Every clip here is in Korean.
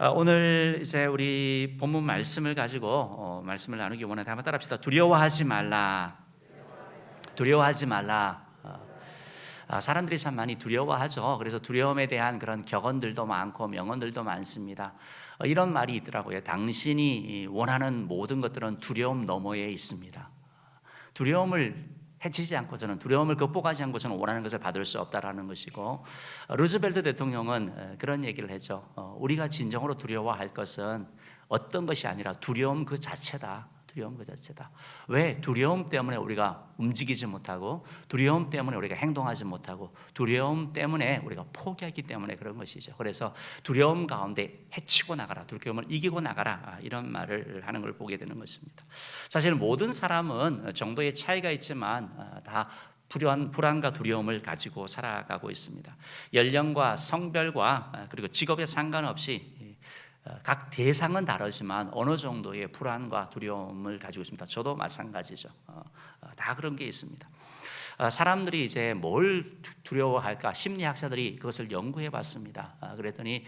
오늘 이제 우리 본문 말씀을 가지고 말씀을 나누기 원하는데 한번 따라합시다. 두려워하지 말라. 두려워하지 말라. 사람들이 참 많이 두려워하죠. 그래서 두려움에 대한 그런 격언들도 많고 명언들도 많습니다. 이런 말이 있더라고요. 당신이 원하는 모든 것들은 두려움 너머에 있습니다. 두려움을 해치지 않고서는, 두려움을 극복하지 않고서는 원하는 것을 받을 수 없다라는 것이고, 루즈벨트 대통령은 그런 얘기를 했죠. 우리가 진정으로 두려워할 것은 어떤 것이 아니라 두려움 그 자체다. 두려움 그 자체다. 왜? 두려움 때문에 우리가 움직이지 못하고, 두려움 때문에 우리가 행동하지 못하고, 두려움 때문에 우리가 포기하기 때문에 그런 것이죠. 그래서 두려움 가운데 헤치고 나가라, 두려움을 이기고 나가라, 이런 말을 하는 걸 보게 되는 것입니다. 사실 모든 사람은 정도의 차이가 있지만 다 불안과 두려움을 가지고 살아가고 있습니다. 연령과 성별과 그리고 직업에 상관없이 각 대상은 다르지만 어느 정도의 불안과 두려움을 가지고 있습니다. 저도 마찬가지죠. 다 그런 게 있습니다. 사람들이 이제 뭘 두려워할까? 심리학자들이 그것을 연구해 봤습니다. 그랬더니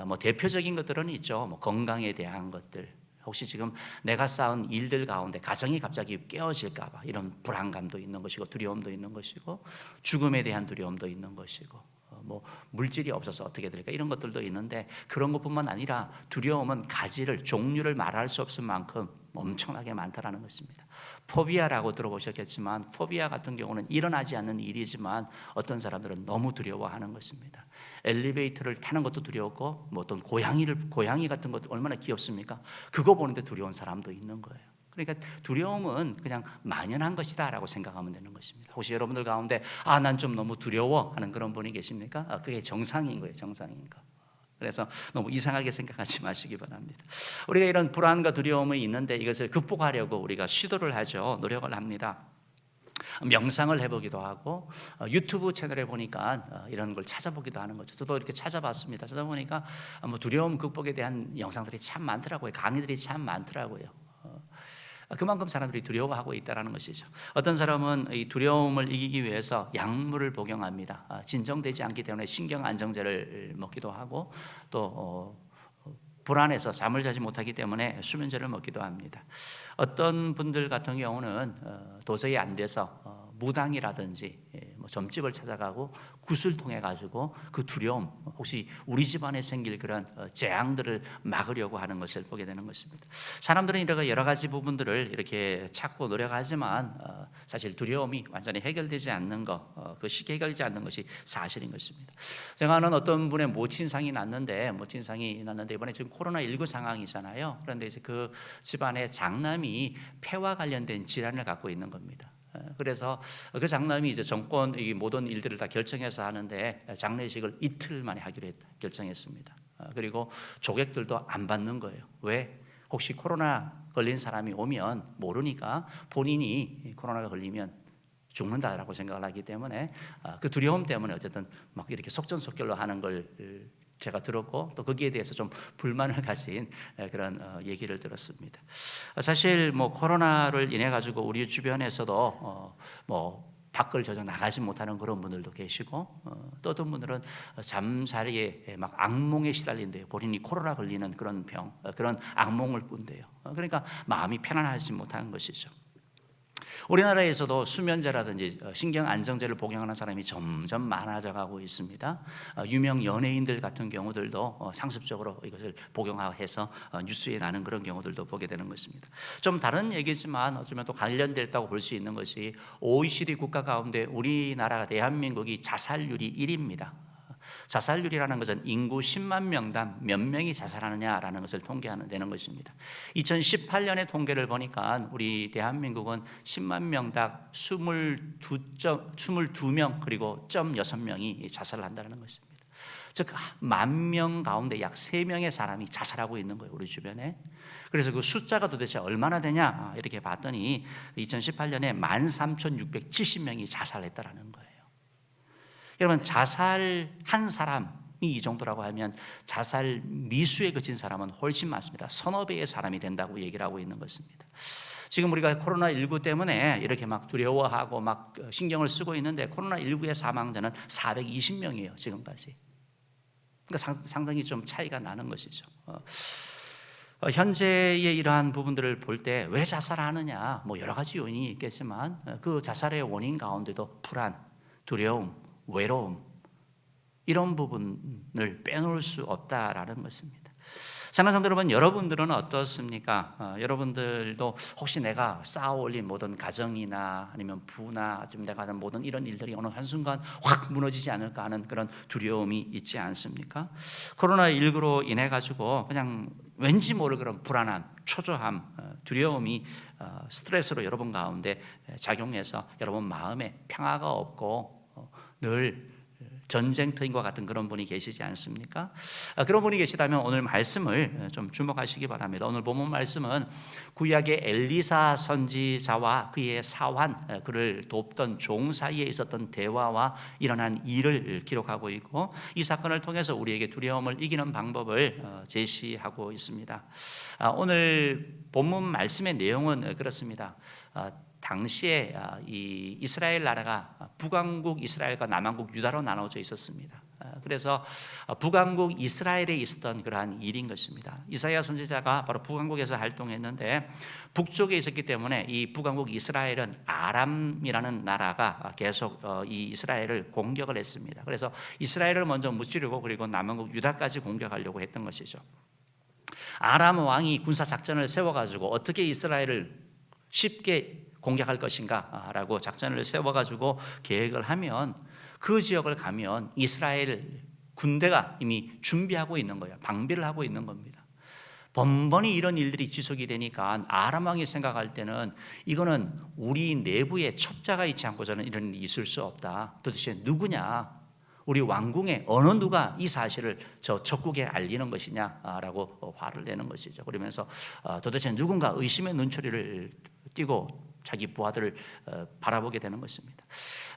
뭐 대표적인 것들은 있죠. 뭐 건강에 대한 것들. 혹시 지금 내가 쌓은 일들 가운데 가정이 갑자기 깨어질까 봐 이런 불안감도 있는 것이고, 두려움도 있는 것이고, 죽음에 대한 두려움도 있는 것이고, 뭐 물질이 없어서 어떻게 될까 이런 것들도 있는데, 그런 것뿐만 아니라 두려움은 가지를, 종류를 말할 수 없을 만큼 엄청나게 많다라는 것입니다. 포비아라고 들어보셨겠지만, 포비아 같은 경우는 일어나지 않는 일이지만 어떤 사람들은 너무 두려워하는 것입니다. 엘리베이터를 타는 것도 두려웠고, 뭐 어떤 고양이 같은 것도 얼마나 귀엽습니까? 그거 보는데 두려운 사람도 있는 거예요. 그러니까 두려움은 그냥 만연한 것이다라고 생각하면 되는 것입니다. 혹시 여러분들 가운데 난 좀 너무 두려워 하는 그런 분이 계십니까? 그게 정상인 거예요. 정상인 거. 그래서 너무 이상하게 생각하지 마시기 바랍니다. 우리가 이런 불안과 두려움이 있는데 이것을 극복하려고 우리가 시도를 하죠. 노력을 합니다. 명상을 해보기도 하고, 유튜브 채널에 보니까 이런 걸 찾아보기도 하는 거죠. 저도 이렇게 찾아봤습니다. 찾아보니까 뭐 두려움 극복에 대한 영상들이 참 많더라고요. 강의들이 참 많더라고요. 그만큼 사람들이 두려워하고 있다는 것이죠. 어떤 사람은 이 두려움을 이기기 위해서 약물을 복용합니다. 진정되지 않기 때문에 신경 안정제를 먹기도 하고, 또 불안해서 잠을 자지 못하기 때문에 수면제를 먹기도 합니다. 어떤 분들 같은 경우는 도저히 안 돼서 무당이라든지 뭐 점집을 찾아가고 굿을 통해 가지고 그 두려움, 혹시 우리 집안에 생길 그런 재앙들을 막으려고 하는 것을 보게 되는 것입니다. 사람들은 이렇게 여러 가지 부분들을 이렇게 찾고 노력하지만 사실 두려움이 완전히 해결되지 않는 것, 그 쉽게 해결되지 않는 것이 사실인 것입니다. 제가 아는 어떤 분의 모친상이 났는데 이번에 지금 코로나19 상황이잖아요. 그런데 이제 그 집안의 장남이 폐와 관련된 질환을 갖고 있는 겁니다. 그래서 그 장남이 이제 정권 이 모든 일들을 다 결정해서 하는데 장례식을 이틀 만에 하기로 결정했습니다. 그리고 조객들도 안 받는 거예요. 왜? 혹시 코로나 걸린 사람이 오면 모르니까, 본인이 코로나가 걸리면 죽는다라고 생각을 하기 때문에 그 두려움 때문에 어쨌든 막 이렇게 속전속결로 하는 걸 제가 들었고, 또 거기에 대해서 좀 불만을 가진 그런 얘기를 들었습니다. 사실 뭐 코로나를 인해 가지고 우리 주변에서도 뭐 밖을 전혀 나가지 못하는 그런 분들도 계시고, 또 어떤 분들은 잠자리에 막 악몽에 시달린대요. 본인이 코로나 걸리는 그런 그런 악몽을 꾼대요. 그러니까 마음이 편안하지 못하는 것이죠. 우리나라에서도 수면제라든지 신경 안정제를 복용하는 사람이 점점 많아져 가고 있습니다. 유명 연예인들 같은 경우들도 상습적으로 이것을 복용해서 뉴스에 나는 그런 경우들도 보게 되는 것입니다. 좀 다른 얘기지만 어쩌면 또 관련됐다고 볼 수 있는 것이, OECD 국가 가운데 우리나라 대한민국이 자살률이 1위입니다. 자살률이라는 것은 인구 10만 명당 몇 명이 자살하느냐라는 것을 통계하는 되는 것입니다. 2018년의 통계를 보니까 우리 대한민국은 10만 명당 22명 그리고 0.6명이 자살을 한다는 것입니다. 즉, 10,000명 가운데 약 3명의 사람이 자살하고 있는 거예요, 우리 주변에. 그래서 그 숫자가 도대체 얼마나 되냐 이렇게 봤더니 2018년에 13,670명이 자살했다라는 거예요. 여러분, 자살한 사람이 이 정도라고 하면 자살 미수에 그친 사람은 훨씬 많습니다. 서너 배의 사람이 된다고 얘기를 하고 있는 것입니다. 지금 우리가 코로나19 때문에 이렇게 막 두려워하고 막 신경을 쓰고 있는데, 코로나19의 사망자는 420명이에요, 지금까지. 그러니까 상당히 좀 차이가 나는 것이죠. 현재의 이러한 부분들을 볼 때 왜 자살하느냐, 뭐 여러 가지 요인이 있겠지만 그 자살의 원인 가운데도 불안, 두려움, 외로움 이런 부분을 빼놓을 수 없다라는 것입니다. 사랑하는 성도 여러분, 여러분들은 어떻습니까? 여러분들도 혹시 내가 쌓아올린 모든 가정이나 아니면 부나 좀 내가 하는 모든 이런 일들이 어느 한순간 확 무너지지 않을까 하는 그런 두려움이 있지 않습니까? 코로나19로 인해 가지고 그냥 왠지 모를 그런 불안함, 초조함, 두려움이 스트레스로 여러분 가운데 작용해서 여러분 마음에 평화가 없고 늘 전쟁터인과 같은 그런 분이 계시지 않습니까? 그런 분이 계시다면 오늘 말씀을 좀 주목하시기 바랍니다. 오늘 본문 말씀은 구약의 엘리사 선지자와 그의 사환, 그를 돕던 종 사이에 있었던 대화와 일어난 일을 기록하고 있고, 이 사건을 통해서 우리에게 두려움을 이기는 방법을 제시하고 있습니다. 오늘 본문 말씀의 내용은 그렇습니다. 당시에 이 이스라엘 나라가 북왕국 이스라엘과 남왕국 유다로 나눠져 있었습니다. 그래서 북왕국 이스라엘에 있었던 그러한 일인 것입니다. 이사야 선지자가 바로 북왕국에서 활동했는데 북쪽에 있었기 때문에 이 북왕국 이스라엘은 아람이라는 나라가 계속 이 이스라엘을 공격을 했습니다. 그래서 이스라엘을 먼저 무찌르고 그리고 남왕국 유다까지 공격하려고 했던 것이죠. 아람 왕이 군사 작전을 세워가지고 어떻게 이스라엘을 쉽게 공격할 것인가 라고 작전을 세워가지고 계획을 하면 그 지역을 가면 이스라엘 군대가 이미 준비하고 있는 거예요. 방비를 하고 있는 겁니다. 번번이 이런 일들이 지속이 되니까 아람 왕이 생각할 때는 이거는 우리 내부에 첩자가 있지 않고서는 이런 일이 있을 수 없다. 도대체 누구냐? 우리 왕궁에 어느 누가 이 사실을 저 적국에 알리는 것이냐라고 화를 내는 것이죠. 그러면서 도대체 누군가 의심의 눈초리를 띄고 자기 부하들을 바라보게 되는 것입니다.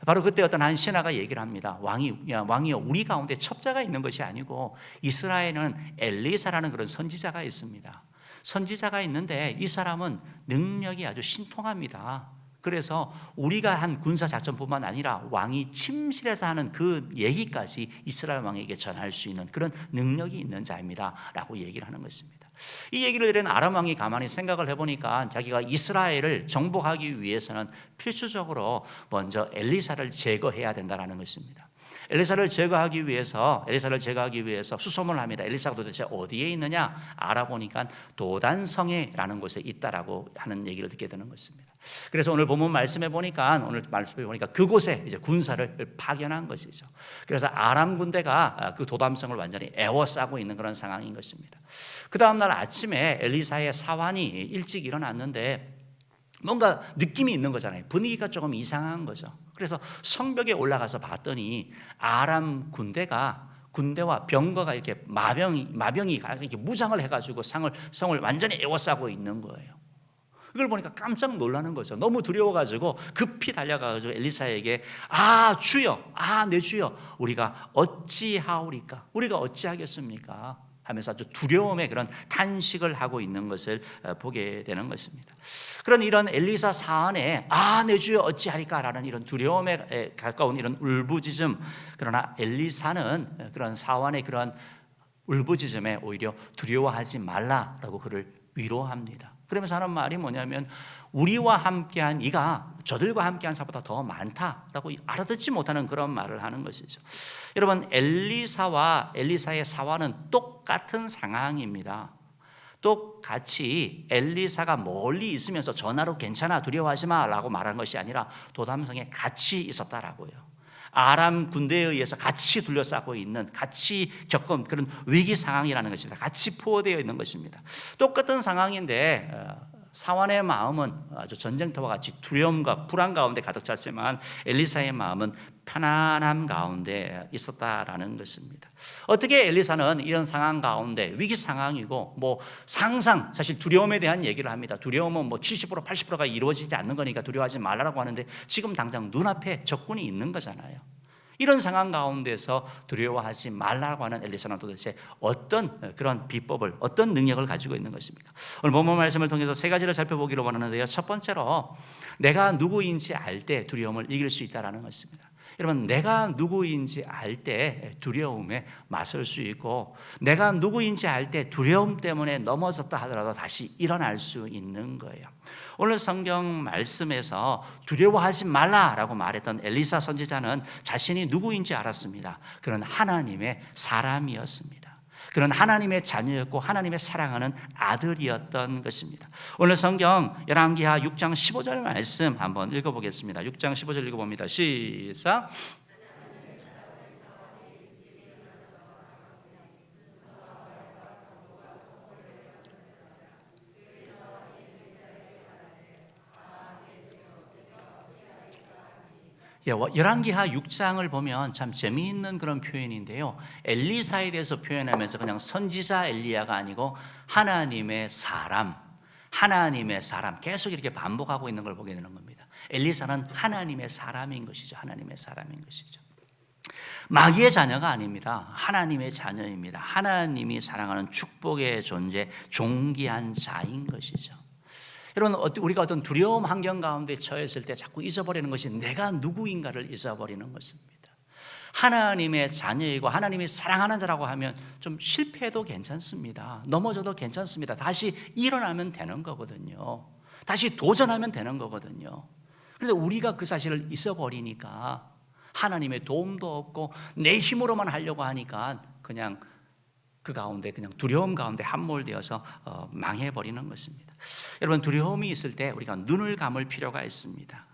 바로 그때 어떤 한 신하가 얘기를 합니다. 왕이여, 우리 가운데 첩자가 있는 것이 아니고 이스라엘은 엘리사라는 그런 선지자가 있습니다. 선지자가 있는데 이 사람은 능력이 아주 신통합니다. 그래서 우리가 한 군사 작전뿐만 아니라 왕이 침실에서 하는 그 얘기까지 이스라엘 왕에게 전할 수 있는 그런 능력이 있는 자입니다라고 얘기를 하는 것입니다. 이 얘기를 들은 아람 왕이 가만히 생각을 해보니까 자기가 이스라엘을 정복하기 위해서는 필수적으로 먼저 엘리사를 제거해야 된다는 것입니다. 엘리사를 제거하기 위해서 수소문을 합니다. 엘리사가 도대체 어디에 있느냐 알아보니까 도단성에라는 곳에 있다라고 하는 얘기를 듣게 되는 것입니다. 그래서 오늘 본문 말씀해 보니까 그곳에 이제 군사를 파견한 것이죠. 그래서 아람 군대가 그 도단성을 완전히 에워싸고 있는 그런 상황인 것입니다. 그 다음 날 아침에 엘리사의 사환이 일찍 일어났는데 뭔가 느낌이 있는 거잖아요. 분위기가 조금 이상한 거죠. 그래서 성벽에 올라가서 봤더니 아람 군대와 병거가 이렇게 마병이 이렇게 무장을 해가지고 성을 완전히 에워싸고 있는 거예요. 이걸 보니까 깜짝 놀라는 거죠. 너무 두려워가지고 급히 달려가가지고 엘리사에게 주여, 내 주여, 우리가 어찌하오리까? 우리가 어찌하겠습니까? 하면서 아주 두려움의 그런 탄식을 하고 있는 것을 보게 되는 것입니다. 그런 이런 엘리사 사안에 내 주여 어찌하리까라는 이런 두려움에 가까운 이런 울부짖음, 그러나 엘리사는 그런 사안의 그런 울부짖음에 오히려 두려워하지 말라라고 그를 위로합니다. 그러면서 하는 말이 뭐냐면 우리와 함께한 이가 저들과 함께한 사보다 더 많다라고 알아듣지 못하는 그런 말을 하는 것이죠. 여러분, 엘리사와 엘리사의 사화는 똑같은 상황입니다. 똑같이 엘리사가 멀리 있으면서 전화로 괜찮아 두려워하지 마라고 말한 것이 아니라 도담성에 같이 있었다라고요. 아람 군대에 의해서 같이 둘러싸고 있는, 같이 겪은 그런 위기 상황이라는 것입니다. 같이 포함되어 있는 것입니다. 똑같은 상황인데 사환의 마음은 아주 전쟁터와 같이 두려움과 불안 가운데 가득 찼지만 엘리사의 마음은 편안함 가운데 있었다라는 것입니다. 어떻게 엘리사는 이런 상황 가운데 위기 상황이고 사실 두려움에 대한 얘기를 합니다. 두려움은 70% 80%가 이루어지지 않는 거니까 두려워하지 말라고 하는데 지금 당장 눈앞에 적군이 있는 거잖아요. 이런 상황 가운데서 두려워하지 말라고 하는 엘리사는 도대체 어떤 그런 비법을, 어떤 능력을 가지고 있는 것입니까? 오늘 본문 말씀을 통해서 세 가지를 살펴보기로 원하는데요. 첫 번째로 내가 누구인지 알 때 두려움을 이길 수 있다는 것입니다. 여러분, 내가 누구인지 알 때 두려움에 맞설 수 있고, 내가 누구인지 알 때 두려움 때문에 넘어졌다 하더라도 다시 일어날 수 있는 거예요. 오늘 성경 말씀에서 두려워하지 말라라고 말했던 엘리사 선지자는 자신이 누구인지 알았습니다. 그는 하나님의 사람이었습니다. 그는 하나님의 자녀였고 하나님의 사랑하는 아들이었던 것입니다. 오늘 성경 열왕기하 6장 15절 말씀 한번 읽어보겠습니다. 6장 15절 읽어봅니다. 시작. 열왕기하 6장을 보면 참 재미있는 그런 표현인데요. 엘리사에 대해서 표현하면서 그냥 선지자 엘리야가 아니고 하나님의 사람 계속 이렇게 반복하고 있는 걸 보게 되는 겁니다. 엘리사는 하나님의 사람인 것이죠. 하나님의 사람인 것이죠. 마귀의 자녀가 아닙니다. 하나님의 자녀입니다. 하나님이 사랑하는 축복의 존재, 존귀한 자인 것이죠. 여러분, 우리가 어떤 두려움 환경 가운데 처했을 때 자꾸 잊어버리는 것이 내가 누구인가를 잊어버리는 것입니다. 하나님의 자녀이고 하나님이 사랑하는 자라고 하면 좀 실패해도 괜찮습니다. 넘어져도 괜찮습니다. 다시 일어나면 되는 거거든요. 다시 도전하면 되는 거거든요. 그런데 우리가 그 사실을 잊어버리니까 하나님의 도움도 없고 내 힘으로만 하려고 하니까 그냥 그 가운데 그냥 두려움 가운데 함몰되어서 망해버리는 것입니다. 여러분, 두려움이 있을 때 우리가 눈을 감을 필요가 있습니다.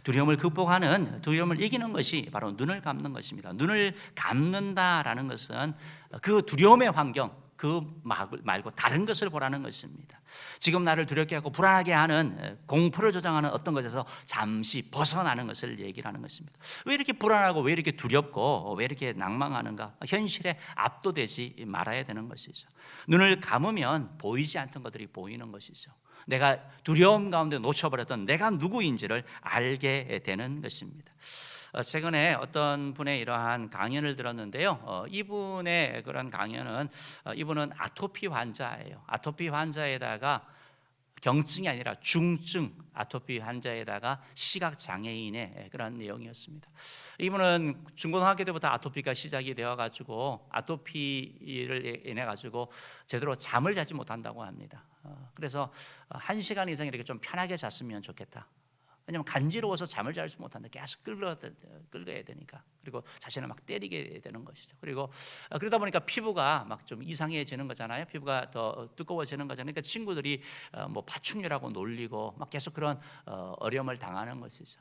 두려움을 극복하는, 두려움을 이기는 것이 바로 눈을 감는 것입니다. 눈을 감는다라는 것은 그 두려움의 환경, 그 말고 다른 것을 보라는 것입니다. 지금 나를 두렵게 하고 불안하게 하는, 공포를 조장하는 어떤 것에서 잠시 벗어나는 것을 얘기를 하는 것입니다. 왜 이렇게 불안하고 왜 이렇게 두렵고 왜 이렇게 낭망하는가? 현실에 압도되지 말아야 되는 것이죠. 눈을 감으면 보이지 않던 것들이 보이는 것이죠. 내가 두려움 가운데 놓쳐버렸던 내가 누구인지를 알게 되는 것입니다. 최근에 어떤 분의 이러한 강연을 들었는데요. 이분의 그런 강연은, 이분은 아토피 환자예요. 아토피 환자에다가 경증이 아니라 중증 아토피 환자에다가 시각장애인의 그런 내용이었습니다. 이분은 중고등학교 때부터 아토피가 시작이 되어가지고 아토피를 인해가지고 제대로 잠을 자지 못한다고 합니다. 그래서 1시간 이상 이렇게 좀 편하게 잤으면 좋겠다. 왜냐하면 간지러워서 잠을 잘 수 못한다. 계속 긁어야 되니까. 그리고 자신을 막 때리게 되는 것이죠. 그리고 그러다 보니까 피부가 막 좀 이상해지는 거잖아요. 피부가 더 두꺼워지는 거잖아요. 그러니까 친구들이 뭐 파충류라고 놀리고 막 계속 그런 어려움을 당하는 것이죠.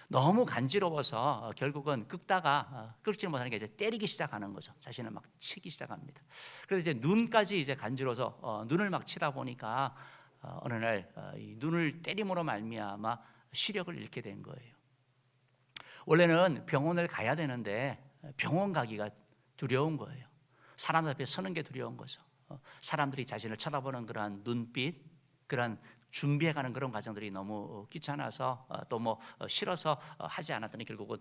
너무 간지러워서 결국은 긁지 못하니까 이제 때리기 시작하는 거죠. 자신을 막 치기 시작합니다. 그래서 이제 눈까지 이제 간지러워서 눈을 막 치다 보니까 어느 날 이 눈을 때림으로 말미암아 시력을 잃게 된 거예요. 원래는 병원을 가야 되는데 병원 가기가 두려운 거예요. 사람들 앞에 서는 게 두려운 거죠. 사람들이 자신을 쳐다보는 그러한 눈빛, 그러한 준비해가는 그런 과정들이 너무 귀찮아서 또 뭐 싫어서 하지 않았더니 결국은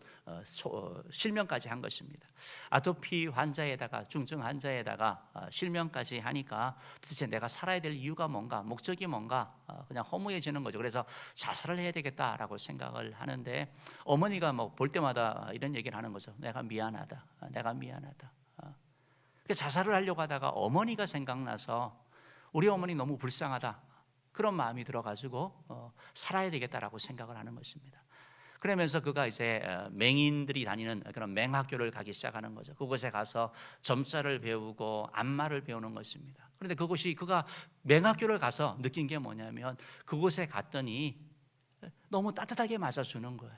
실명까지 한 것입니다. 아토피 환자에다가 중증 환자에다가 실명까지 하니까 도대체 내가 살아야 될 이유가 뭔가, 목적이 뭔가 그냥 허무해지는 거죠. 그래서 자살을 해야 되겠다라고 생각을 하는데 어머니가 뭐 볼 때마다 이런 얘기를 하는 거죠. 내가 미안하다. 자살을 하려고 하다가 어머니가 생각나서 우리 어머니 너무 불쌍하다. 그런 마음이 들어가지고 살아야 되겠다라고 생각을 하는 것입니다. 그러면서 그가 이제 맹인들이 다니는 그런 맹학교를 가기 시작하는 거죠. 그곳에 가서 점자를 배우고 안마를 배우는 것입니다. 그런데 그가 맹학교를 가서 느낀 게 뭐냐면 그곳에 갔더니 너무 따뜻하게 맞아주는 거예요.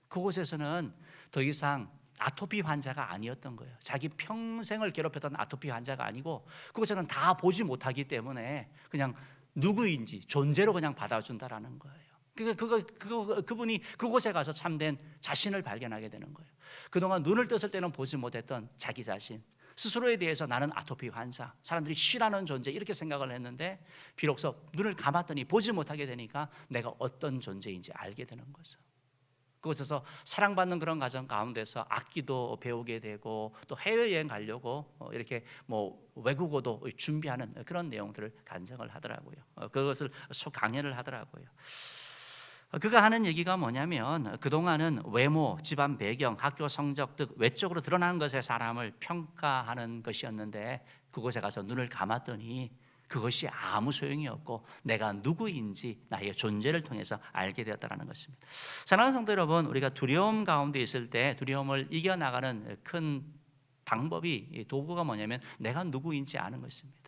그곳에서는 더 이상 아토피 환자가 아니었던 거예요. 자기 평생을 괴롭혔던 아토피 환자가 아니고 그곳에는 다 보지 못하기 때문에 그냥 누구인지 존재로 그냥 받아준다라는 거예요. 그분이 그곳에 가서 참된 자신을 발견하게 되는 거예요. 그동안 눈을 떴을 때는 보지 못했던 자기 자신, 스스로에 대해서 나는 아토피 환자, 사람들이 쉬라는 존재 이렇게 생각을 했는데 비로소 눈을 감았더니 보지 못하게 되니까 내가 어떤 존재인지 알게 되는 거죠. 그곳에서 사랑받는 그런 과정 가운데서 악기도 배우게 되고 또 해외여행 가려고 이렇게 뭐 외국어도 준비하는 그런 내용들을 간증을 하더라고요. 그것을 강연을 하더라고요. 그가 하는 얘기가 뭐냐면 그동안은 외모, 집안 배경, 학교 성적 등 외적으로 드러나는 것에 사람을 평가하는 것이었는데 그곳에 가서 눈을 감았더니 그것이 아무 소용이 없고 내가 누구인지 나의 존재를 통해서 알게 되었다는 것입니다. 사랑하는 성도 여러분, 우리가 두려움 가운데 있을 때 두려움을 이겨나가는 큰 방법이, 도구가 뭐냐면 내가 누구인지 아는 것입니다.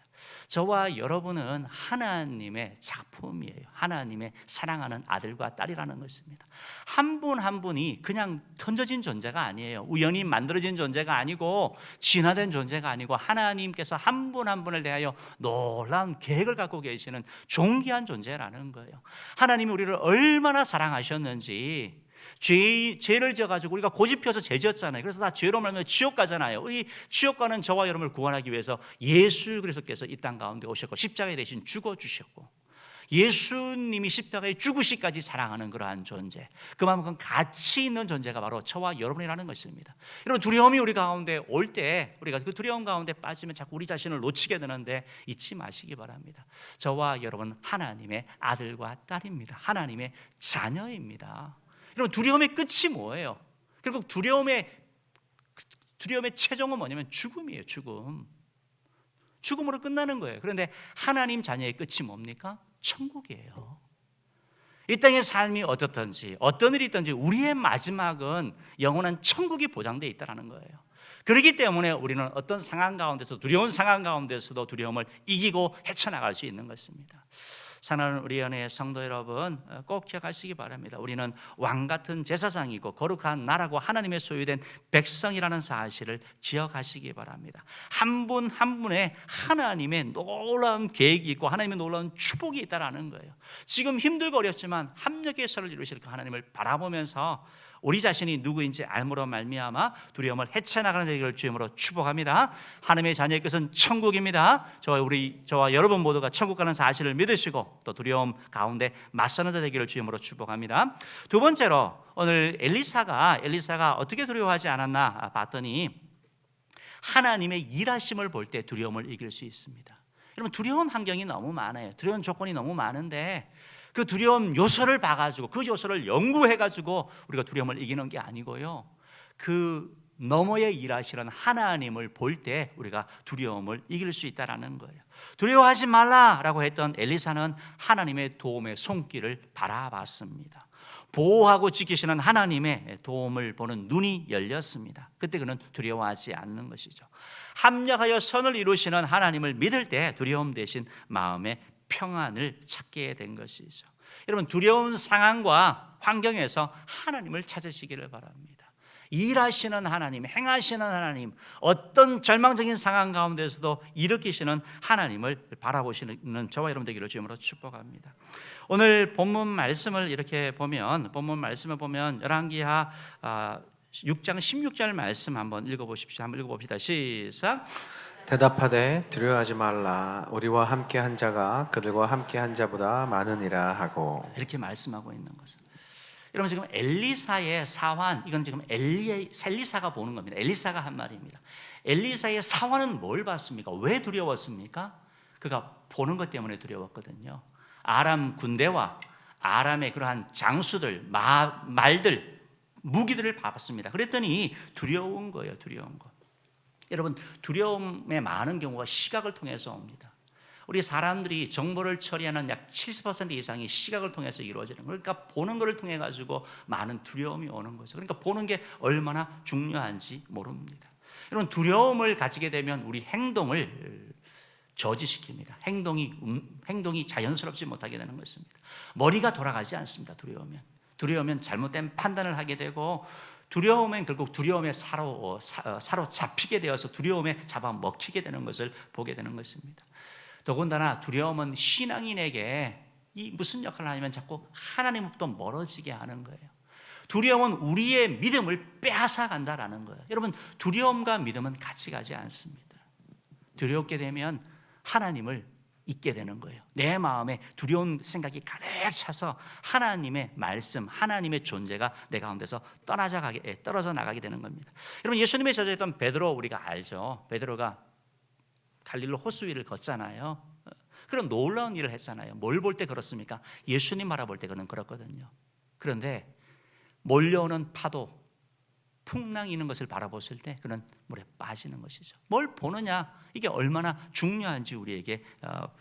저와 여러분은 하나님의 작품이에요. 하나님의 사랑하는 아들과 딸이라는 것입니다. 한 분 한 분이 그냥 던져진 존재가 아니에요. 우연히 만들어진 존재가 아니고 진화된 존재가 아니고 하나님께서 한 분 한 분을 대하여 놀라운 계획을 갖고 계시는 존귀한 존재라는 거예요. 하나님이 우리를 얼마나 사랑하셨는지, 죄를 지어가지고 우리가 고집펴서 죄 지었잖아요. 그래서 다 죄로 말하면 지옥 가잖아요. 이 지옥 가는 저와 여러분을 구원하기 위해서 예수 그리스도께서 이 땅 가운데 오셨고 십자가에 대신 죽어주셨고, 예수님이 십자가에 죽으시까지 사랑하는 그러한 존재, 그만큼 가치 있는 존재가 바로 저와 여러분이라는 것입니다. 여러분, 두려움이 우리 가운데 올 때 우리가 그 두려움 가운데 빠지면 자꾸 우리 자신을 놓치게 되는데 잊지 마시기 바랍니다. 저와 여러분 하나님의 아들과 딸입니다. 하나님의 자녀입니다. 여러분, 두려움의 끝이 뭐예요? 결국 두려움의 최종은 뭐냐면 죽음이에요. 죽음으로 끝나는 거예요. 그런데 하나님 자녀의 끝이 뭡니까? 천국이에요. 이 땅의 삶이 어떻든지 어떤 일이 있든지 우리의 마지막은 영원한 천국이 보장되어 있다는 거예요. 그렇기 때문에 우리는 어떤 상황 가운데서, 두려운 상황 가운데서도 두려움을 이기고 헤쳐나갈 수 있는 것입니다. 사랑하는 우리 연의 성도 여러분, 꼭 기억하시기 바랍니다. 우리는 왕같은 제사장이고 거룩한 나라고 하나님의 소유된 백성이라는 사실을 기억하시기 바랍니다. 한 분 한 분의 하나님의 놀라운 계획이 있고 하나님의 놀라운 축복이 있다는 거예요. 지금 힘들고 어렵지만 합력의 설을 이루실 그 하나님을 바라보면서 우리 자신이 누구인지 알므로 말미암아 두려움을 헤쳐나가는 되기를 주님으로 축복합니다. 하나님의 자녀의 것은 천국입니다. 저와 여러분 모두가 천국 가는 사실을 믿으시고 또 두려움 가운데 맞서는 데 되기를 주님으로 축복합니다. 두 번째로, 오늘 엘리사가 어떻게 두려워하지 않았나 봤더니 하나님의 일하심을 볼 때 두려움을 이길 수 있습니다. 여러분, 두려운 환경이 너무 많아요. 두려운 조건이 너무 많은데 그 두려움 요소를 봐가지고 그 요소를 연구해가지고 우리가 두려움을 이기는 게 아니고요, 그 너머에 일하시는 하나님을 볼 때 우리가 두려움을 이길 수 있다는 거예요. 두려워하지 말라라고 했던 엘리사는 하나님의 도움의 손길을 바라봤습니다. 보호하고 지키시는 하나님의 도움을 보는 눈이 열렸습니다. 그때 그는 두려워하지 않는 것이죠. 합력하여 선을 이루시는 하나님을 믿을 때 두려움 대신 마음의 평안을 찾게 된 것이죠. 여러분, 두려운 상황과 환경에서 하나님을 찾으시기를 바랍니다. 일하시는 하나님, 행하시는 하나님, 어떤 절망적인 상황 가운데서도 일으키시는 하나님을 바라보시는 저와 여러분 되기를 주님으로 축복합니다. 오늘 본문 말씀을 이렇게 보면, 열왕기하 6장 16절 말씀 한번 읽어보십시오. 한번 읽어봅시다. 시작. 대답하되 두려워하지 말라. 우리와 함께 한 자가 그들과 함께 한 자보다 많으니라 하고, 이렇게 말씀하고 있는 거죠. 여러분, 지금 엘리사의 사환, 이건 지금 엘리사가 보는 겁니다. 엘리사가 한 말입니다. 엘리사의 사환은 뭘 봤습니까? 왜 두려웠습니까? 그가 보는 것 때문에 두려웠거든요. 아람 군대와 아람의 그러한 장수들, 말들, 무기들을 봤습니다. 그랬더니 두려운 거예요. 두려운 거. 여러분, 두려움의 많은 경우가 시각을 통해서 옵니다. 우리 사람들이 정보를 처리하는 약 70% 이상이 시각을 통해서 이루어지는 거예요. 그러니까 보는 것을 통해 가지고 많은 두려움이 오는 거죠. 그러니까 보는 게 얼마나 중요한지 모릅니다. 여러분, 두려움을 가지게 되면 우리 행동을 저지시킵니다. 행동이 자연스럽지 못하게 되는 것입니다. 머리가 돌아가지 않습니다. 두려우면 잘못된 판단을 하게 되고, 두려움은 결국 두려움에 사로잡히게 되어서 두려움에 잡아먹히게 되는 것을 보게 되는 것입니다. 더군다나 두려움은 신앙인에게 이 무슨 역할을 하냐면 자꾸 하나님으로부터 멀어지게 하는 거예요. 두려움은 우리의 믿음을 빼앗아 간다라는 거예요. 여러분, 두려움과 믿음은 같이 가지 않습니다. 두렵게 되면 하나님을 잊게 되는 거예요. 내 마음에 두려운 생각이 가득 차서 하나님의 말씀, 하나님의 존재가 내 가운데서 떨어져 나가게 되는 겁니다. 여러분, 예수님의 제자였던 베드로 우리가 알죠. 베드로가 갈릴리 호수 위를 걷잖아요. 그런 놀라운 일을 했잖아요. 뭘 볼 때 그렇습니까? 예수님 바라볼 때 그는 그렇거든요. 그런데 몰려오는 파도, 풍랑이 있는 것을 바라봤을 때 그는 물에 빠지는 것이죠. 뭘 보느냐, 이게 얼마나 중요한지 우리에게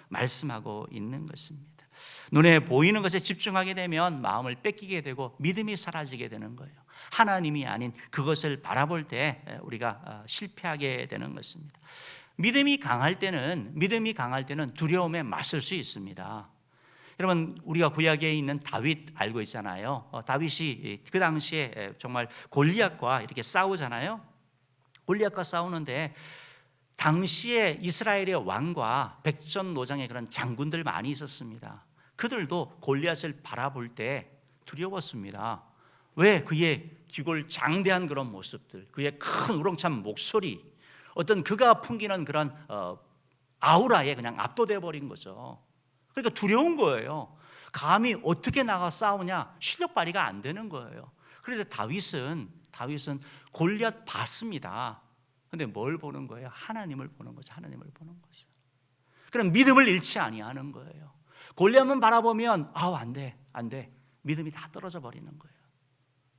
말씀하고 있는 것입니다. 눈에 보이는 것에 집중하게 되면 마음을 뺏기게 되고 믿음이 사라지게 되는 거예요. 하나님이 아닌 그것을 바라볼 때 우리가 실패하게 되는 것입니다. 믿음이 강할 때는 두려움에 맞설 수 있습니다. 여러분, 우리가 구약에 있는 다윗 알고 있잖아요. 다윗이 그 당시에 정말 골리앗과 이렇게 싸우잖아요. 골리앗과 싸우는데 당시에 이스라엘의 왕과 백전노장의 그런 장군들 많이 있었습니다. 그들도 골리앗을 바라볼 때 두려웠습니다. 왜? 그의 기골장대한 그런 모습들, 그의 큰 우렁찬 목소리, 어떤 그가 풍기는 그런 아우라에 그냥 압도돼 버린 거죠. 그러니까 두려운 거예요. 감히 어떻게 나가 싸우냐, 실력 발휘가 안 되는 거예요. 그런데 다윗은 골리앗 봤습니다. 근데 뭘 보는 거예요? 하나님을 보는 거죠. 하나님을 보는 거죠. 그럼 믿음을 잃지 아니하는 거예요. 골리앗만 바라보면 안 돼. 믿음이 다 떨어져 버리는 거예요.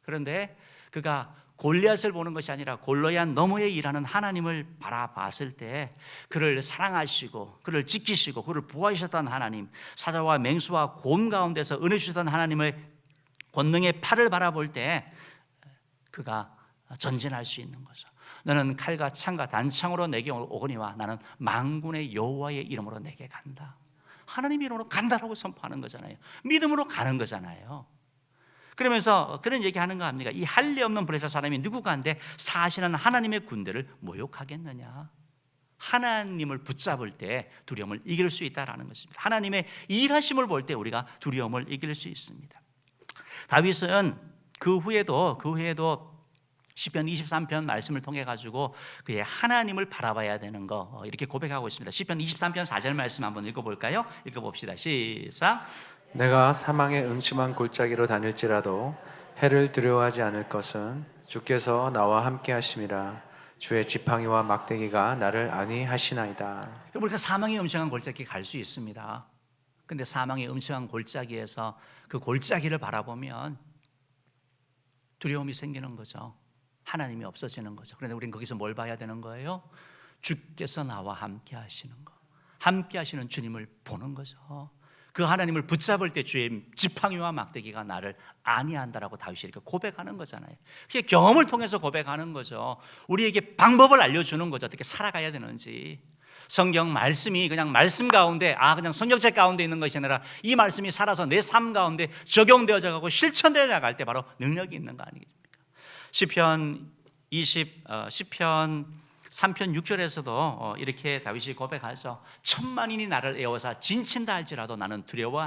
그런데 그가 골리앗을 보는 것이 아니라 골리앗 너머에 일하는 하나님을 바라봤을 때 그를 사랑하시고 그를 지키시고 그를 보호하셨던 하나님, 사자와 맹수와 곰 가운데서 은혜 주셨던 하나님의 권능의 팔을 바라볼 때 그가 전진할 수 있는 거죠. 너는 칼과 창과 단창으로 내게 오거니와 나는 만군의 여호와의 이름으로 내게 간다. 하나님의 이름으로 간다라고 선포하는 거잖아요. 믿음으로 가는 거잖아요. 그러면서 그런 얘기하는 거 아닙니까? 이 할례 없는 브레사 사람이 누구가인데 사실은 하나님의 군대를 모욕하겠느냐? 하나님을 붙잡을 때 두려움을 이길 수 있다라는 것입니다. 하나님의 일하심을 볼 때 우리가 두려움을 이길 수 있습니다. 다윗은 그 후에도 시편 23편 말씀을 통해 가지고 그의 하나님을 바라봐야 되는 거 이렇게 고백하고 있습니다. 시편 23편 4절 말씀 한번 읽어볼까요? 읽어봅시다. 시작. 내가 사망의 음침한 골짜기로 다닐지라도 해를 두려워하지 않을 것은 주께서 나와 함께 하심이라. 주의 지팡이와 막대기가 나를 안위하시나이다. 우리가 사망의 음침한 골짜기 갈 수 있습니다. 근데 사망의 음침한 골짜기에서 그 골짜기를 바라보면 두려움이 생기는 거죠. 하나님이 없어지는 거죠. 그런데 우리는 거기서 뭘 봐야 되는 거예요? 주께서 나와 함께 하시는 거, 함께 하시는 주님을 보는 거죠. 그 하나님을 붙잡을 때 주의 지팡이와 막대기가 나를 안위한다라고 다윗이 이렇게 고백하는 거잖아요. 그게 경험을 통해서 고백하는 거죠. 우리에게 방법을 알려주는 거죠. 어떻게 살아가야 되는지. 성경 말씀이 그냥 말씀 가운데 그냥 성경책 가운데 있는 것이 아니라 이 말씀이 살아서 내 삶 가운데 적용되어져 가고 실천되어 나갈 때 바로 능력이 있는 거 아니겠습니까? 시편 3편 6절에서도 이렇게 다윗이 고백하죠. 천만인이 나를 에워싸 진친다 할지라도 나는 두려워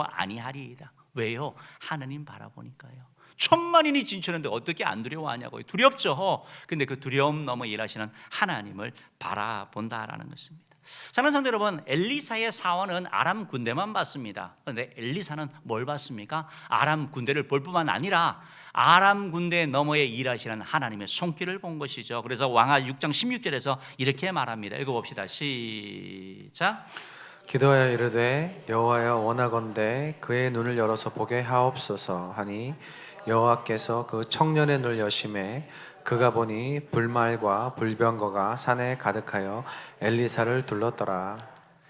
아니하리이다. 왜요? 하나님 바라보니까요. 천만인이 진치는데 어떻게 안 두려워하냐고요. 두렵죠. 근데 그 두려움 넘어 일하시는 하나님을 바라본다라는 것입니다. 사랑하는 성도 여러분, 엘리사의 사원은 아람 군대만 봤습니다. 그런데 엘리사는 뭘 봤습니까? 아람 군대를 볼 뿐만 아니라 아람 군대 너머에 일하시는 하나님의 손길을 본 것이죠. 그래서 왕하 6장 16절에서 이렇게 말합니다. 읽어봅시다. 시작. 기도하여 이르되 여호와여 원하건대 그의 눈을 열어서 보게 하옵소서 하니 여호와께서 그 청년의 눈을 여심해 그가 보니 불말과 불병거가 산에 가득하여 엘리사를 둘렀더라.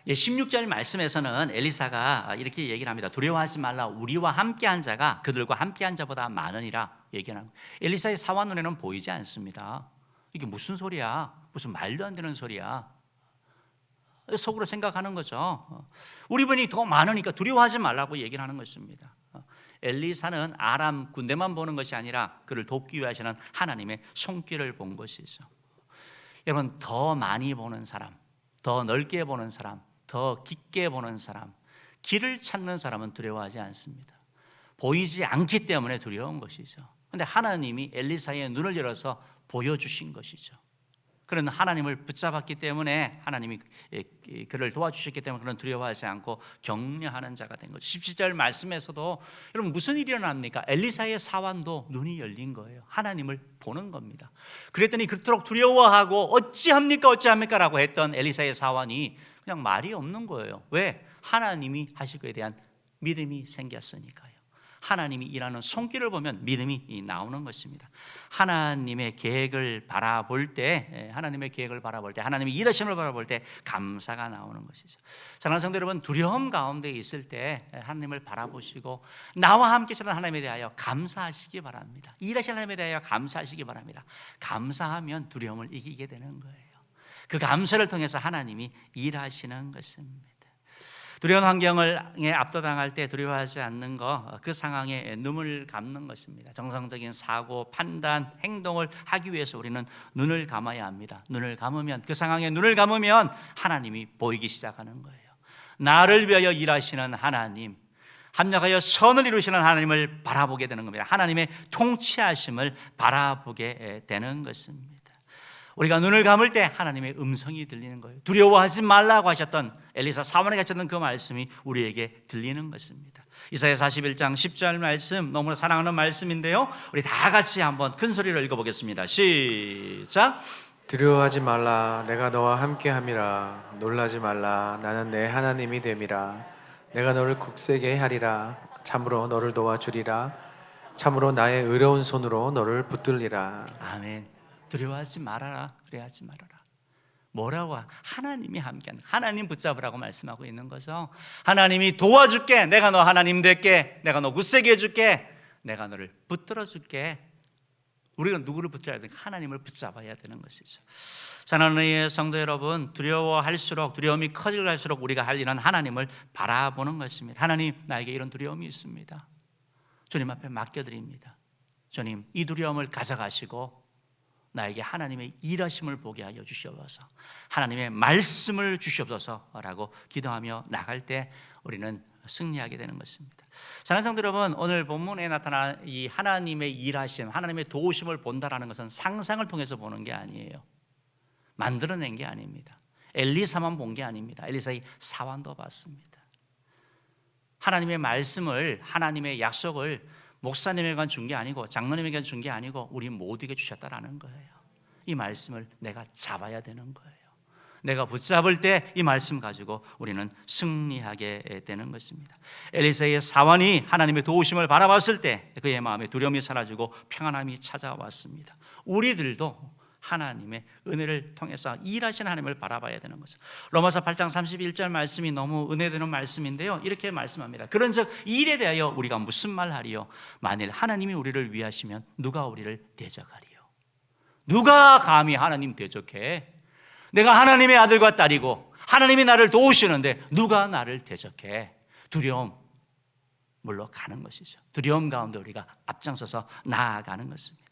16절 말씀에서는 엘리사가 이렇게 얘기를 합니다. 두려워하지 말라. 우리와 함께한 자가 그들과 함께한 자보다 많으니라 얘기를 합니다. 엘리사의 사원 눈에는 보이지 않습니다. 이게 무슨 소리야? 무슨 말도 안 되는 소리야? 속으로 생각하는 거죠. 우리 분이 더 많으니까 두려워하지 말라고 얘기를 하는 것입니다. 엘리사는 아람 군대만 보는 것이 아니라 그를 돕기 위해 하시는 하나님의 손길을 본 것이죠. 여러분, 더 많이 보는 사람, 더 넓게 보는 사람, 더 깊게 보는 사람, 길을 찾는 사람은 두려워하지 않습니다. 보이지 않기 때문에 두려운 것이죠. 그런데 하나님이 엘리사의 눈을 열어서 보여주신 것이죠. 그런 하나님을 붙잡았기 때문에 하나님이 그를 도와주셨기 때문에 그런 두려워하지 않고 격려하는 자가 된 거죠. 17절 말씀에서도 여러분 무슨 일이 일어납니까? 엘리사의 사환도 눈이 열린 거예요. 하나님을 보는 겁니다. 그랬더니 그토록 두려워하고 어찌합니까 라고 했던 엘리사의 사환이 그냥 말이 없는 거예요. 왜? 하나님이 하실 것에 대한 믿음이 생겼으니까요. 하나님이 일하는 손길을 보면 믿음이 나오는 것입니다. 하나님의 계획을 바라볼 때, 하나님의 일하심을 바라볼 때 감사가 나오는 것이죠. 사랑하는 성도 여러분, 두려움 가운데 있을 때 하나님을 바라보시고 나와 함께 하시는 하나님에 대하여 감사하시기 바랍니다. 일하시는 하나님에 대하여 감사하시기 바랍니다. 감사하면 두려움을 이기게 되는 거예요. 그 감사를 통해서 하나님이 일하시는 것입니다. 두려운 환경에 압도당할 때 두려워하지 않는 것, 그 상황에 눈을 감는 것입니다. 정상적인 사고, 판단, 행동을 하기 위해서 우리는 눈을 감아야 합니다. 눈을 감으면, 그 상황에 눈을 감으면 하나님이 보이기 시작하는 거예요. 나를 위하여 일하시는 하나님, 합력하여 선을 이루시는 하나님을 바라보게 되는 겁니다. 하나님의 통치하심을 바라보게 되는 것입니다. 우리가 눈을 감을 때 하나님의 음성이 들리는 거예요. 두려워하지 말라고 하셨던 엘리사 사원에게 하셨던 그 말씀이 우리에게 들리는 것입니다. 이사야 41장 10절 말씀, 너무나 사랑하는 말씀인데요, 우리 다 같이 한번 큰 소리로 읽어보겠습니다. 시작. 두려워하지 말라, 내가 너와 함께함이라. 놀라지 말라, 나는 내 하나님이 됨이라. 내가 너를 굳세게 하리라. 참으로 너를 도와주리라. 참으로 나의 의로운 손으로 너를 붙들리라. 아멘. 두려워하지 말아라. 두려워하지 말아라. 뭐라고? 하나님이 함께하는, 하나님 붙잡으라고 말씀하고 있는 거죠. 하나님이 도와줄게. 내가 너 하나님 될게. 내가 너 굳세게 해줄게. 내가 너를 붙들어 줄게. 우리가 누구를 붙들어야 되는가? 하나님을 붙잡아야 되는 것이죠. 사랑하는 성도 여러분, 두려워할수록, 두려움이 커질수록 우리가 할 일은 하나님을 바라보는 것입니다. 하나님, 나에게 이런 두려움이 있습니다. 주님 앞에 맡겨드립니다. 주님, 이 두려움을 가져가시고 나에게 하나님의 일하심을 보게 하여 주시옵소서, 하나님의 말씀을 주시옵소서라고 기도하며 나갈 때 우리는 승리하게 되는 것입니다. 사랑하는 성도 여러분, 오늘 본문에 나타난 이 하나님의 일하심, 하나님의 도우심을 본다라는 것은 상상을 통해서 보는 게 아니에요. 만들어낸 게 아닙니다. 엘리사만 본 게 아닙니다. 엘리사의 사환도 봤습니다. 하나님의 말씀을, 하나님의 약속을 목사님에게만 준 게 아니고 장로님에게만 준 게 아니고 우리 모두에게 주셨다라는 거예요. 이 말씀을 내가 잡아야 되는 거예요. 내가 붙잡을 때 이 말씀 가지고 우리는 승리하게 되는 것입니다. 엘리사의 사환이 하나님의 도우심을 바라봤을 때 그의 마음에 두려움이 사라지고 평안함이 찾아왔습니다. 우리들도 하나님의 은혜를 통해서 일하시는 하나님을 바라봐야 되는 거죠. 로마서 8장 31절 말씀이 너무 은혜되는 말씀인데요, 이렇게 말씀합니다. 그런즉 이 일에 대하여 우리가 무슨 말하리요? 만일 하나님이 우리를 위하시면 누가 우리를 대적하리요? 누가 감히 하나님 대적해? 내가 하나님의 아들과 딸이고 하나님이 나를 도우시는데 누가 나를 대적해? 두려움 물러가는 것이죠. 두려움 가운데 우리가 앞장서서 나아가는 것입니다.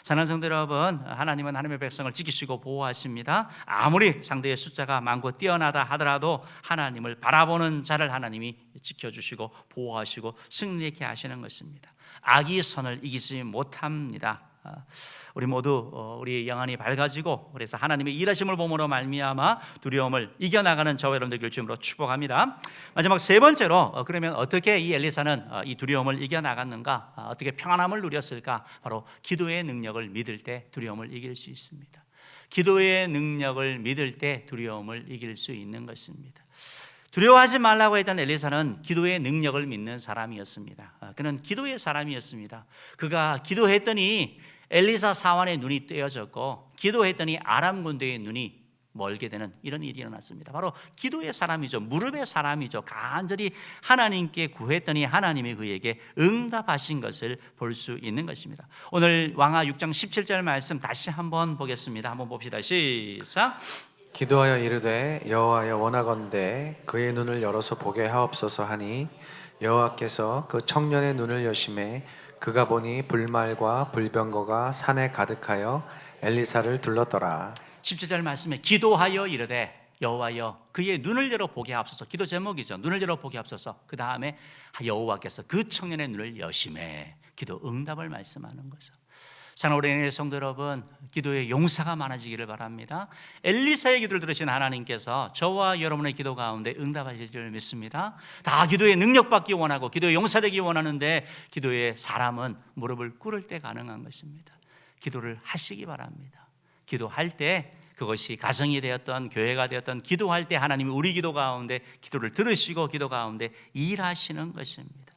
사랑하는 성도 여러분, 하나님은 하나님의 백성을 지키시고 보호하십니다. 아무리 상대의 숫자가 많고 뛰어나다 하더라도 하나님을 바라보는 자를 하나님이 지켜주시고 보호하시고 승리케 하시는 것입니다. 악이 선을 이기지 못합니다. 우리 모두 우리 영안이 밝아지고 그래서 하나님의 일하심을 봄으로 말미암아 두려움을 이겨나가는 저와 여러분들 되길 주님으로 축복합니다. 마지막 세 번째로, 그러면 어떻게 이 엘리사는 이 두려움을 이겨나갔는가, 어떻게 평안함을 누렸을까? 바로 기도의 능력을 믿을 때 두려움을 이길 수 있습니다. 기도의 능력을 믿을 때 두려움을 이길 수 있는 것입니다. 두려워하지 말라고 했던 엘리사는 기도의 능력을 믿는 사람이었습니다. 그는 기도의 사람이었습니다. 그가 기도했더니 엘리사 사환의 눈이 떼어졌고 기도했더니 아람 군대의 눈이 멀게 되는 이런 일이 일어났습니다. 바로 기도의 사람이죠. 무릎의 사람이죠. 간절히 하나님께 구했더니 하나님이 그에게 응답하신 것을 볼 수 있는 것입니다. 오늘 왕하 6장 17절 말씀 다시 한번 보겠습니다. 한번 봅시다. 시작. 기도하여 이르되 여호와여 원하건대 그의 눈을 열어서 보게 하옵소서 하니 여호와께서 그 청년의 눈을 여심해 그가 보니 불말과 불병거가 산에 가득하여 엘리사를 둘렀더라. 17절 말씀에 기도하여 이르되 여호와여 그의 눈을 열어 보게 하옵소서. 기도 제목이죠. 눈을 열어 보게 하옵소서. 그 다음에 여호와께서 그 청년의 눈을 여심해 기도 응답을 말씀하는 거죠. 사랑하는 성도 여러분, 기도의 용사가 많아지기를 바랍니다. 엘리사의 기도를 들으신 하나님께서 저와 여러분의 기도 가운데 응답하실 줄 믿습니다. 다 기도의 능력받기 원하고 기도의 용사되기 원하는데 기도의 사람은 무릎을 꿇을 때 가능한 것입니다. 기도를 하시기 바랍니다. 기도할 때 그것이 가정이 되었던 교회가 되었던 기도할 때 하나님이 우리 기도 가운데 기도를 들으시고 기도 가운데 일하시는 것입니다.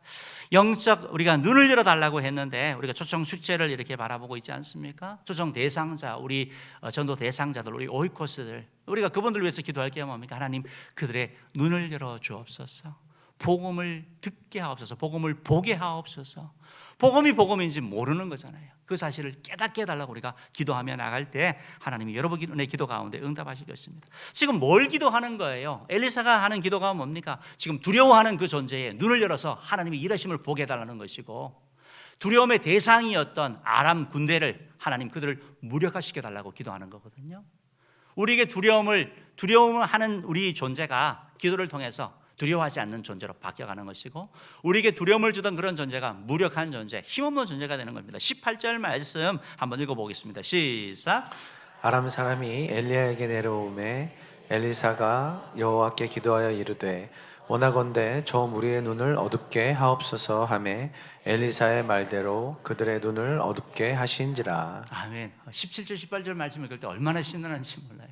영적 우리가 눈을 열어 달라고 했는데 우리가 초청 축제를 이렇게 바라보고 있지 않습니까? 초청 대상자, 우리 전도 대상자들, 우리 오이코스들, 우리가 그분들 위해서 기도할 게 뭡니까? 하나님, 그들의 눈을 열어 주옵소서. 복음을 듣게 하옵소서. 복음을 보게 하옵소서. 복음이 복음인지 모르는 거잖아요. 그 사실을 깨닫게 해달라고 우리가 기도하며 나갈 때 하나님이 여러분의 기도 가운데 응답하실 것입니다. 지금 뭘 기도하는 거예요? 엘리사가 하는 기도가 뭡니까? 지금 두려워하는 그 존재에 눈을 열어서 하나님의 일하심을 보게 해달라는 것이고, 두려움의 대상이었던 아람 군대를 하나님 그들을 무력화시켜 달라고 기도하는 거거든요. 우리에게 두려움을 하는 우리 존재가 기도를 통해서 두려워하지 않는 존재로 바뀌어가는 것이고, 우리에게 두려움을 주던 그런 존재가 무력한 존재, 힘없는 존재가 되는 겁니다. 18절 말씀 한번 읽어보겠습니다. 시작. 아람 사람이 엘리야에게 내려오매 엘리사가 여호와께 기도하여 이르되 원하건대 좀 우리의 눈을 어둡게 하옵소서 하매 엘리사의 말대로 그들의 눈을 어둡게 하신지라. 아멘. 17절 18절 말씀 읽을 때 얼마나 신나는지 몰라요.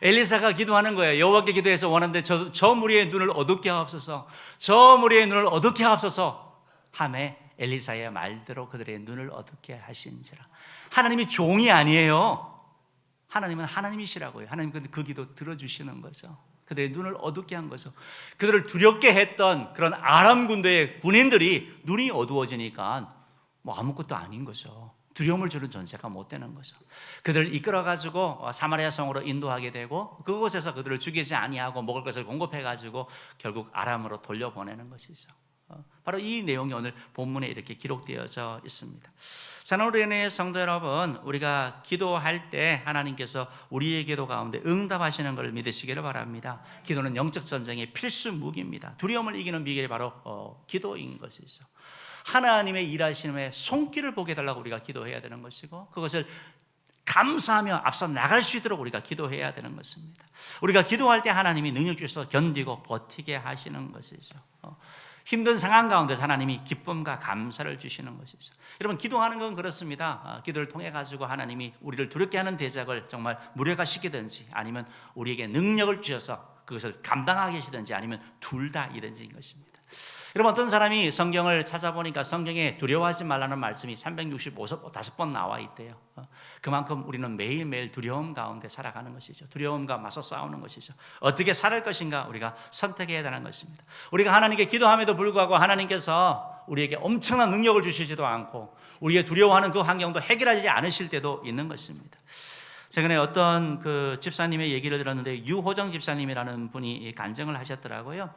엘리사가 기도하는 거예요. 여호와께 기도해서 원하는데 저 무리의 눈을 어둡게 하옵소서, 저 무리의 눈을 어둡게 하옵소서 하매 엘리사의 말대로 그들의 눈을 어둡게 하신지라. 하나님이 종이 아니에요. 하나님은 하나님이시라고요. 하나님 그 기도 들어주시는 거죠. 그들의 눈을 어둡게 한 거죠. 그들을 두렵게 했던 그런 아람 군대의 군인들이 눈이 어두워지니까 뭐 아무것도 아닌 거죠. 두려움을 주는 존재가 못 되는 거죠. 그들을 이끌어가지고 사마리아 성으로 인도하게 되고, 그곳에서 그들을 죽이지 아니하고 먹을 것을 공급해가지고 결국 아람으로 돌려보내는 것이죠. 바로 이 내용이 오늘 본문에 이렇게 기록되어져 있습니다. 사랑하는 성도 여러분, 우리가 기도할 때 하나님께서 우리의 기도 가운데 응답하시는 것을 믿으시기를 바랍니다. 기도는 영적 전쟁의 필수 무기입니다. 두려움을 이기는 비결이 바로 기도인 것이죠. 하나님의 일하심의 손길을 보게 해달라고 우리가 기도해야 되는 것이고, 그것을 감사하며 앞서 나갈 수 있도록 우리가 기도해야 되는 것입니다. 우리가 기도할 때 하나님이 능력 주셔서 견디고 버티게 하시는 것이죠. 힘든 상황 가운데 하나님이 기쁨과 감사를 주시는 것이죠. 여러분, 기도하는 건 그렇습니다. 기도를 통해 가지고 하나님이 우리를 두렵게 하는 대적을 정말 무력화시키든지, 아니면 우리에게 능력을 주셔서 그것을 감당하게 하시든지, 아니면 둘 다이든지인 것입니다. 여러분, 어떤 사람이 성경을 찾아보니까 성경에 두려워하지 말라는 말씀이 365번 나와 있대요. 그만큼 우리는 매일매일 두려움 가운데 살아가는 것이죠. 두려움과 맞서 싸우는 것이죠. 어떻게 살을 것인가 우리가 선택해야 되는 것입니다. 우리가 하나님께 기도함에도 불구하고 하나님께서 우리에게 엄청난 능력을 주시지도 않고 우리의 두려워하는 그 환경도 해결하지 않으실 때도 있는 것입니다. 최근에 어떤 그 집사님의 얘기를 들었는데, 유호정 집사님이라는 분이 간증을 하셨더라고요.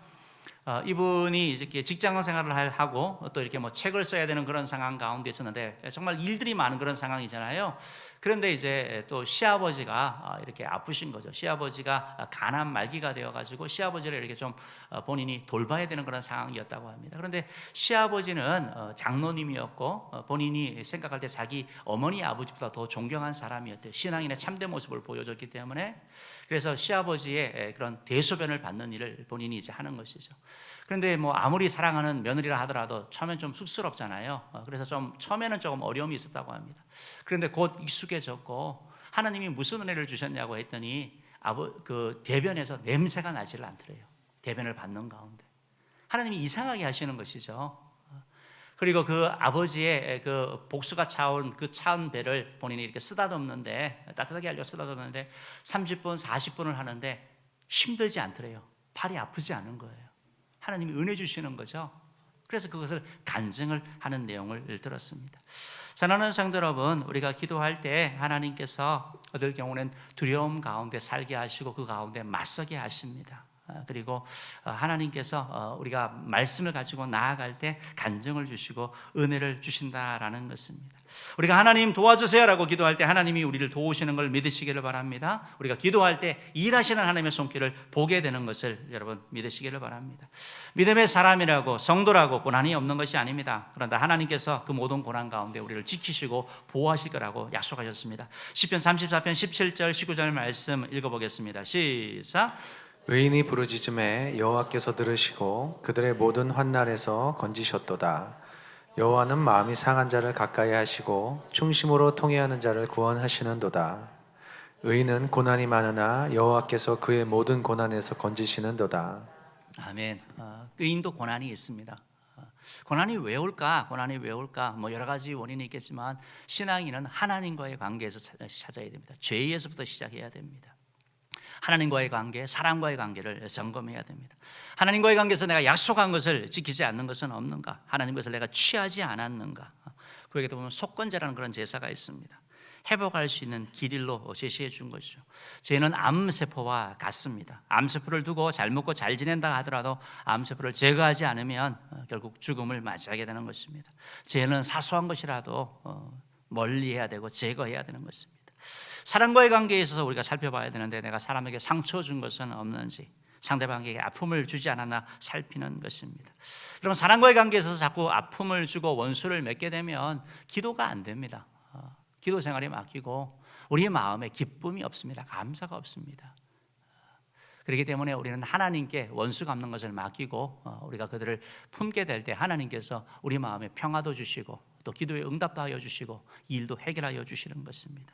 이분이 이렇게 직장 생활을 하고 또 이렇게 뭐 책을 써야 되는 그런 상황 가운데 있었는데, 정말 일들이 많은 그런 상황이잖아요. 그런데 이제 또 시아버지가 이렇게 아프신 거죠. 시아버지가 간암 말기가 되어가지고 시아버지를 이렇게 좀 본인이 돌봐야 되는 그런 상황이었다고 합니다. 그런데 시아버지는 장로님이었고 본인이 생각할 때 자기 어머니 아버지보다 더 존경한 사람이었대요. 신앙인의 참된 모습을 보여줬기 때문에. 그래서 시아버지의 그런 대소변을 받는 일을 본인이 이제 하는 것이죠. 그런데 뭐 아무리 사랑하는 며느리라 하더라도 처음엔 좀 쑥스럽잖아요. 그래서 좀 처음에는 조금 어려움이 있었다고 합니다. 그런데 곧 익숙해졌고, 하나님이 무슨 은혜를 주셨냐고 했더니 그 대변에서 냄새가 나지를 않더래요. 대변을 받는 가운데 하나님이 이상하게 하시는 것이죠. 그리고 그 아버지의 그 복수가 차온 그 차은 배를 본인이 이렇게 쓰다듬는데, 따뜻하게 하려고 쓰다듬는데 30분 40분을 하는데 힘들지 않더래요. 팔이 아프지 않은 거예요. 하나님이 은혜 주시는 거죠. 그래서 그것을 간증을 하는 내용을 들었습니다. 사랑하는 성도 여러분, 우리가 기도할 때 하나님께서 어떨 경우는 두려움 가운데 살게 하시고 그 가운데 맞서게 하십니다. 그리고 하나님께서 우리가 말씀을 가지고 나아갈 때 간증을 주시고 은혜를 주신다라는 것입니다. 우리가 하나님 도와주세요라고 기도할 때 하나님이 우리를 도우시는 걸 믿으시기를 바랍니다. 우리가 기도할 때 일하시는 하나님의 손길을 보게 되는 것을 여러분 믿으시기를 바랍니다. 믿음의 사람이라고 성도라고 고난이 없는 것이 아닙니다. 그런데 하나님께서 그 모든 고난 가운데 우리를 지키시고 보호하실 거라고 약속하셨습니다. 시편 34편 17절 19절 말씀 읽어보겠습니다. 시작. 의인이 부르짖음에 여호와께서 들으시고 그들의 모든 환난에서 건지셨도다. 여호와는 마음이 상한 자를 가까이 하시고 충심으로 통회하는 자를 구원하시는도다. 의인은 고난이 많으나 여호와께서 그의 모든 고난에서 건지시는도다. 아멘. 의인도 고난이 있습니다. 고난이 왜 올까? 고난이 왜 올까? 뭐 여러 가지 원인이 있겠지만 신앙인은 하나님과의 관계에서 찾아야 됩니다. 죄에서부터 시작해야 됩니다. 하나님과의 관계, 사람과의 관계를 점검해야 됩니다. 하나님과의 관계에서 내가 약속한 것을 지키지 않는 것은 없는가? 하나님 것을 내가 취하지 않았는가? 그에게도 보면 속건제라는 그런 제사가 있습니다. 회복할 수 있는 길로 제시해 준 것이죠. 죄는 암세포와 같습니다. 암세포를 두고 잘 먹고 잘 지낸다 하더라도 암세포를 제거하지 않으면 결국 죽음을 맞이하게 되는 것입니다. 죄는 사소한 것이라도 멀리해야 되고 제거해야 되는 것입니다. 사람과의 관계에 있어서 우리가 살펴봐야 되는데 내가 사람에게 상처 준 것은 없는지, 상대방에게 아픔을 주지 않았나 살피는 것입니다. 여러분, 사람과의 관계에 있어서 자꾸 아픔을 주고 원수를 맺게 되면 기도가 안 됩니다. 기도 생활이 막히고 우리의 마음에 기쁨이 없습니다. 감사가 없습니다. 그렇기 때문에 우리는 하나님께 원수 갚는 것을 맡기고 우리가 그들을 품게 될 때 하나님께서 우리 마음에 평화도 주시고 또 기도에 응답도 하여 주시고 일도 해결하여 주시는 것입니다.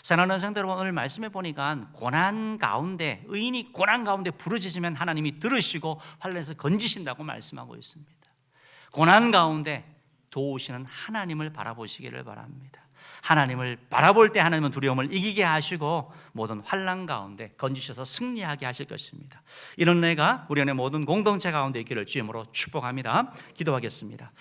사랑하는 성도 여러분, 오늘 말씀해 보니까 고난 가운데, 의인이 고난 가운데 부르짖으면 하나님이 들으시고 환난에서 건지신다고 말씀하고 있습니다. 고난 가운데 도우시는 하나님을 바라보시기를 바랍니다. 하나님을 바라볼 때 하나님은 두려움을 이기게 하시고 모든 환난 가운데 건지셔서 승리하게 하실 것입니다. 이런 은혜가 우리 안에 모든 공동체 가운데 있기를 주님으로 축복합니다. 기도하겠습니다.